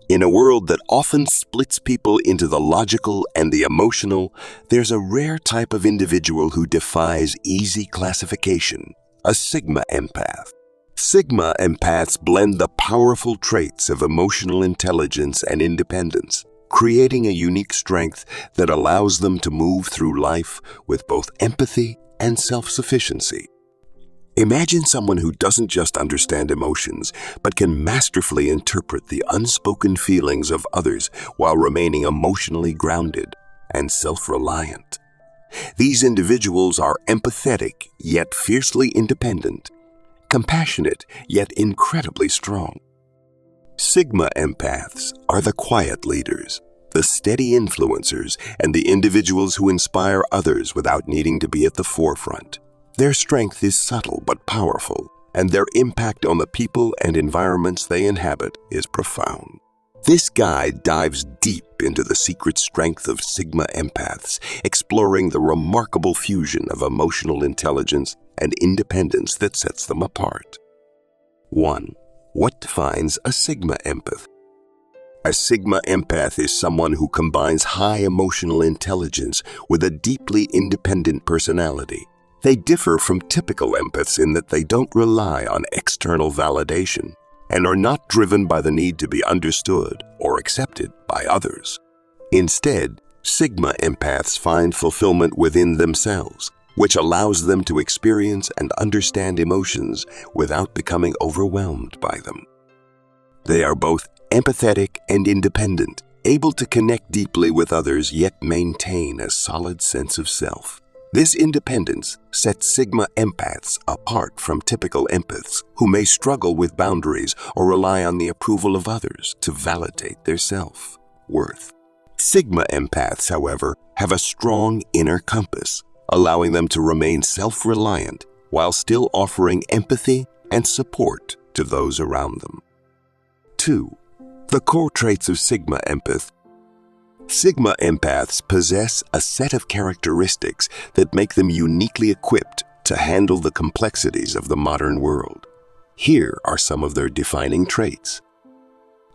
In a world that often splits people into the logical and the emotional, there's a rare type of individual who defies easy classification, a Sigma Empath. Sigma Empaths blend the powerful traits of emotional intelligence and independence, creating a unique strength that allows them to move through life with both empathy and self-sufficiency. Imagine someone who doesn't just understand emotions, but can masterfully interpret the unspoken feelings of others while remaining emotionally grounded and self-reliant. These individuals are empathetic yet fiercely independent, compassionate yet incredibly strong. Sigma Empaths are the quiet leaders, the steady influencers, and the individuals who inspire others without needing to be at the forefront. Their strength is subtle but powerful, and their impact on the people and environments they inhabit is profound. This guide dives deep into the secret strength of Sigma Empaths, exploring the remarkable fusion of emotional intelligence and independence that sets them apart. 1. What defines a Sigma Empath? A Sigma Empath is someone who combines high emotional intelligence with a deeply independent personality. They differ from typical empaths in that they don't rely on external validation and are not driven by the need to be understood or accepted by others. Instead, Sigma Empaths find fulfillment within themselves, which allows them to experience and understand emotions without becoming overwhelmed by them. They are both empathetic and independent, able to connect deeply with others yet maintain a solid sense of self. This independence sets Sigma Empaths apart from typical empaths who may struggle with boundaries or rely on the approval of others to validate their self-worth. Sigma Empaths, however, have a strong inner compass, allowing them to remain self-reliant while still offering empathy and support to those around them. 2. The core traits of Sigma Empath. Sigma Empaths possess a set of characteristics that make them uniquely equipped to handle the complexities of the modern world. Here are some of their defining traits.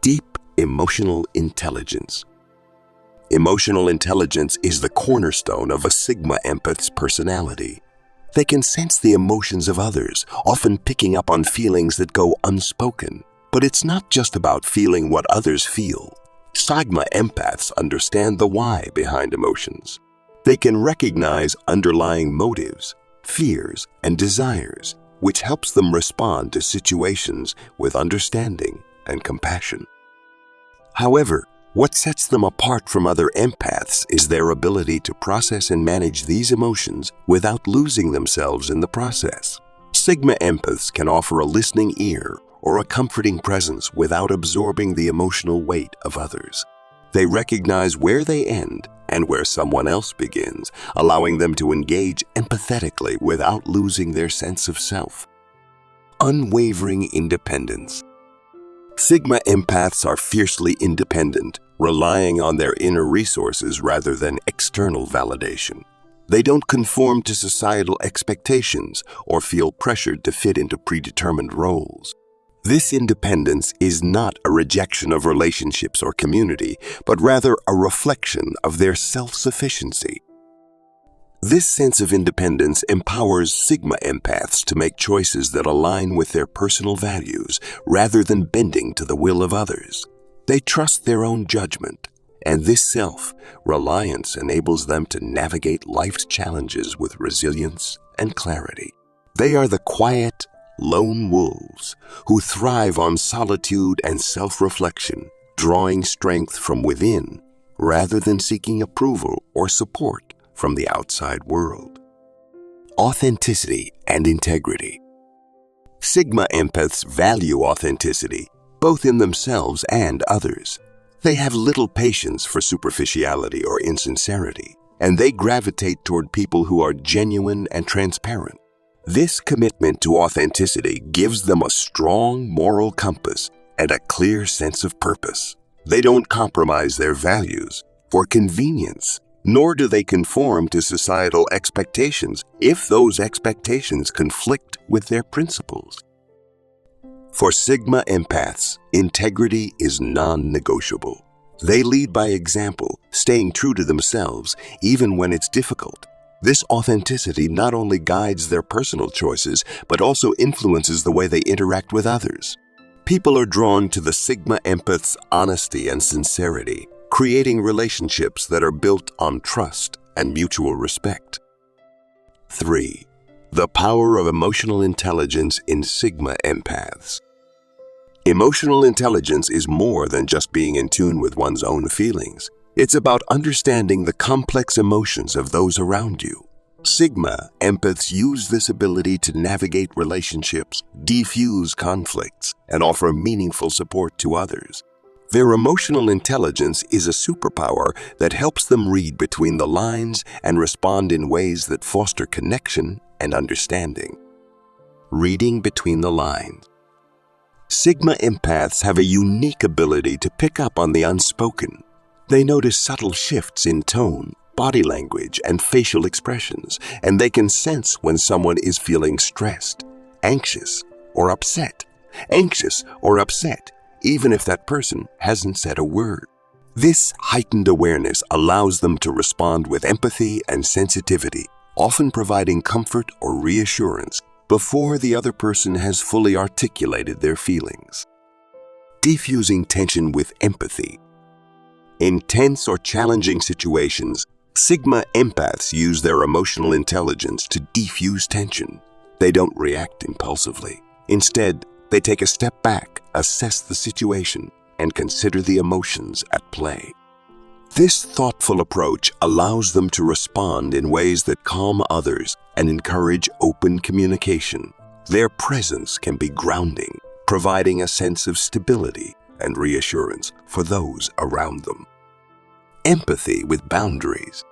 Deep emotional intelligence. Emotional intelligence is the cornerstone of a Sigma Empath's personality. They can sense the emotions of others, often picking up on feelings that go unspoken. But it's not just about feeling what others feel. Sigma Empaths understand the why behind emotions. They can recognize underlying motives, fears, and desires, which helps them respond to situations with understanding and compassion. However, what sets them apart from other empaths is their ability to process and manage these emotions without losing themselves in the process. Sigma Empaths can offer a listening ear or a comforting presence without absorbing the emotional weight of others. They recognize where they end and where someone else begins, allowing them to engage empathetically without losing their sense of self. Unwavering independence. Sigma Empaths are fiercely independent, relying on their inner resources rather than external validation. They don't conform to societal expectations or feel pressured to fit into predetermined roles. This independence is not a rejection of relationships or community, but rather a reflection of their self-sufficiency. This sense of independence empowers Sigma Empaths to make choices that align with their personal values rather than bending to the will of others. They trust their own judgment, and this self-reliance enables them to navigate life's challenges with resilience and clarity. They are the quiet, lone wolves who thrive on solitude and self-reflection, drawing strength from within rather than seeking approval or support from the outside world. Authenticity and integrity. Sigma Empaths value authenticity, both in themselves and others. They have little patience for superficiality or insincerity, and they gravitate toward people who are genuine and transparent. This commitment to authenticity gives them a strong moral compass and a clear sense of purpose. They don't compromise their values for convenience, nor do they conform to societal expectations if those expectations conflict with their principles. For Sigma Empaths, integrity is non-negotiable. They lead by example, staying true to themselves even when it's difficult. This authenticity not only guides their personal choices, but also influences the way they interact with others. People are drawn to the Sigma Empath's honesty and sincerity, creating relationships that are built on trust and mutual respect. 3. The power of emotional intelligence in Sigma Empaths. Emotional intelligence is more than just being in tune with one's own feelings. It's about understanding the complex emotions of those around you. Sigma Empaths use this ability to navigate relationships, defuse conflicts, and offer meaningful support to others. Their emotional intelligence is a superpower that helps them read between the lines and respond in ways that foster connection and understanding. Reading between the lines. Sigma Empaths have a unique ability to pick up on the unspoken. They notice subtle shifts in tone, body language, and facial expressions, and they can sense when someone is feeling stressed, anxious, or upset. Even if that person hasn't said a word. This heightened awareness allows them to respond with empathy and sensitivity, often providing comfort or reassurance before the other person has fully articulated their feelings. Diffusing tension with empathy. In tense or challenging situations, Sigma Empaths use their emotional intelligence to defuse tension. They don't react impulsively. Instead, they take a step back, assess the situation, and consider the emotions at play. This thoughtful approach allows them to respond in ways that calm others and encourage open communication. Their presence can be grounding, providing a sense of stability and reassurance for those around them. Empathy with boundaries.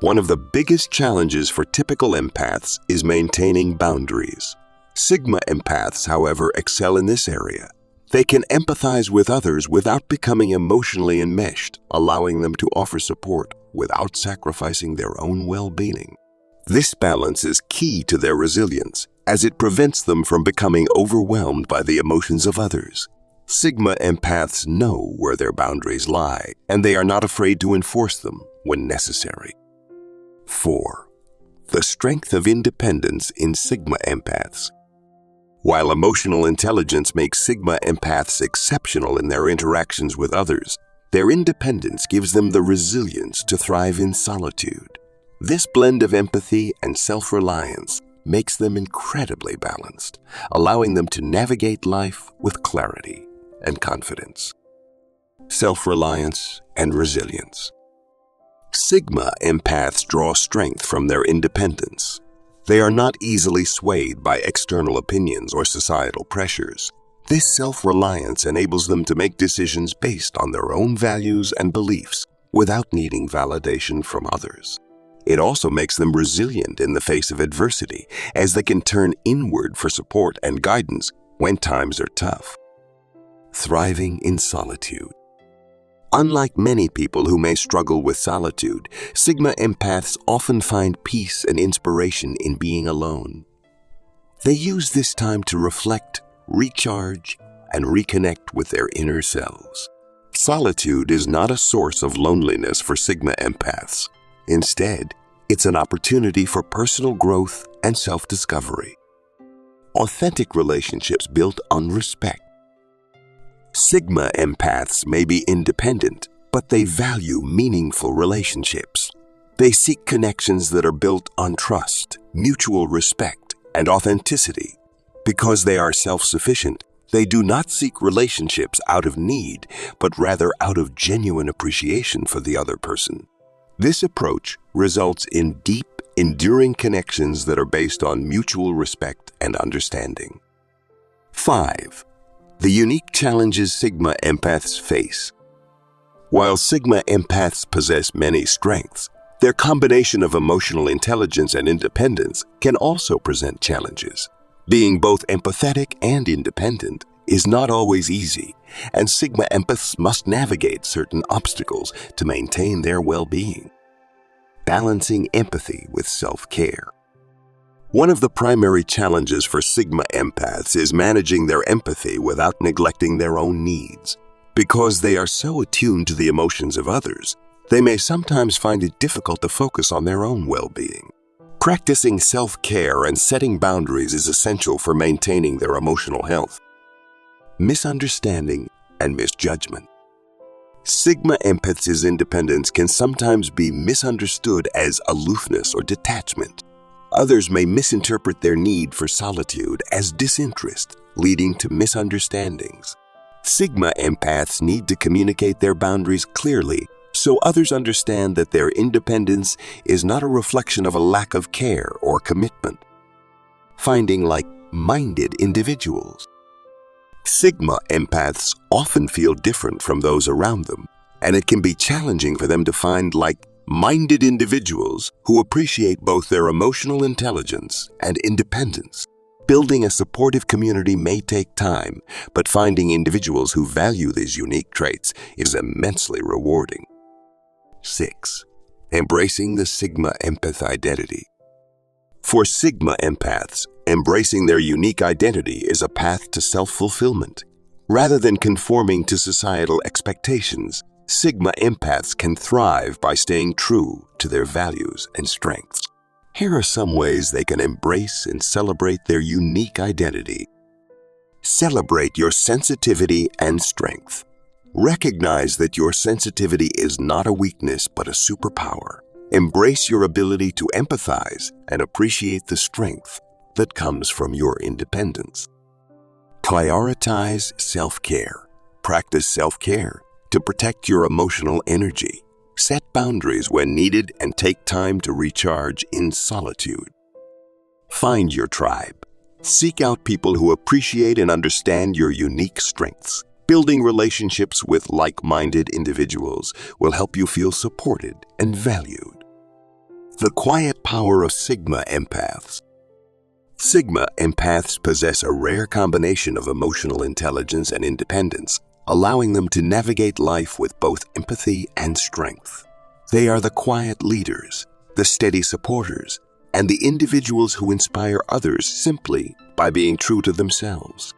One of the biggest challenges for typical empaths is maintaining boundaries. Sigma Empaths, however, excel in this area. They can empathize with others without becoming emotionally enmeshed, allowing them to offer support without sacrificing their own well-being. This balance is key to their resilience, as it prevents them from becoming overwhelmed by the emotions of others. Sigma Empaths know where their boundaries lie, and they are not afraid to enforce them when necessary. 4. The strength of independence in Sigma Empaths. While emotional intelligence makes Sigma Empaths exceptional in their interactions with others, their independence gives them the resilience to thrive in solitude. This blend of empathy and self-reliance makes them incredibly balanced, allowing them to navigate life with clarity and confidence. Self-reliance and resilience. Sigma Empaths draw strength from their independence. They are not easily swayed by external opinions or societal pressures. This self-reliance enables them to make decisions based on their own values and beliefs without needing validation from others. It also makes them resilient in the face of adversity, as they can turn inward for support and guidance when times are tough. Thriving in solitude. Unlike many people who may struggle with solitude, Sigma Empaths often find peace and inspiration in being alone. They use this time to reflect, recharge, and reconnect with their inner selves. Solitude is not a source of loneliness for Sigma Empaths. Instead, it's an opportunity for personal growth and self-discovery. Authentic relationships built on respect. Sigma Empaths may be independent, but they value meaningful relationships. They seek connections that are built on trust, mutual respect, and authenticity. Because they are self-sufficient, they do not seek relationships out of need, but rather out of genuine appreciation for the other person. This approach results in deep, enduring connections that are based on mutual respect and understanding. 5. The unique challenges Sigma Empaths face. While Sigma Empaths possess many strengths, their combination of emotional intelligence and independence can also present challenges. Being both empathetic and independent is not always easy, and Sigma Empaths must navigate certain obstacles to maintain their well-being. Balancing empathy with self-care. One of the primary challenges for Sigma empaths is managing their empathy without neglecting their own needs. Because they are so attuned to the emotions of others, they may sometimes find it difficult to focus on their own well-being. Practicing self-care and setting boundaries is essential for maintaining their emotional health. Misunderstanding and misjudgment. Sigma empaths' independence can sometimes be misunderstood as aloofness or detachment. Others may misinterpret their need for solitude as disinterest, leading to misunderstandings. Sigma empaths need to communicate their boundaries clearly so others understand that their independence is not a reflection of a lack of care or commitment. Finding like-minded individuals. Sigma empaths often feel different from those around them, and it can be challenging for them to find like-minded individuals who appreciate both their emotional intelligence and independence. Building a supportive community may take time, but finding individuals who value these unique traits is immensely rewarding. 6. Embracing the Sigma Empath identity. For Sigma empaths, embracing their unique identity is a path to self-fulfillment. Rather than conforming to societal expectations, Sigma empaths can thrive by staying true to their values and strengths. Here are some ways they can embrace and celebrate their unique identity. Celebrate your sensitivity and strength. Recognize that your sensitivity is not a weakness but a superpower. Embrace your ability to empathize and appreciate the strength that comes from your independence. Prioritize self-care. Practice self-care to protect your emotional energy. Set boundaries when needed and take time to recharge in solitude. Find your tribe. Seek out people who appreciate and understand your unique strengths. Building relationships with like-minded individuals will help you feel supported and valued. The quiet power of Sigma empaths. Sigma empaths possess a rare combination of emotional intelligence and independence, allowing them to navigate life with both empathy and strength. They are the quiet leaders, the steady supporters, and the individuals who inspire others simply by being true to themselves.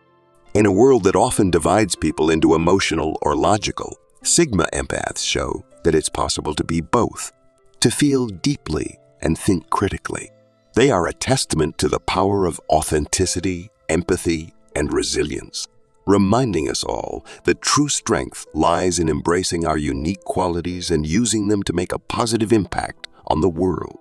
In a world that often divides people into emotional or logical, Sigma empaths show that it's possible to be both, to feel deeply and think critically. They are a testament to the power of authenticity, empathy, and resilience, reminding us all that true strength lies in embracing our unique qualities and using them to make a positive impact on the world.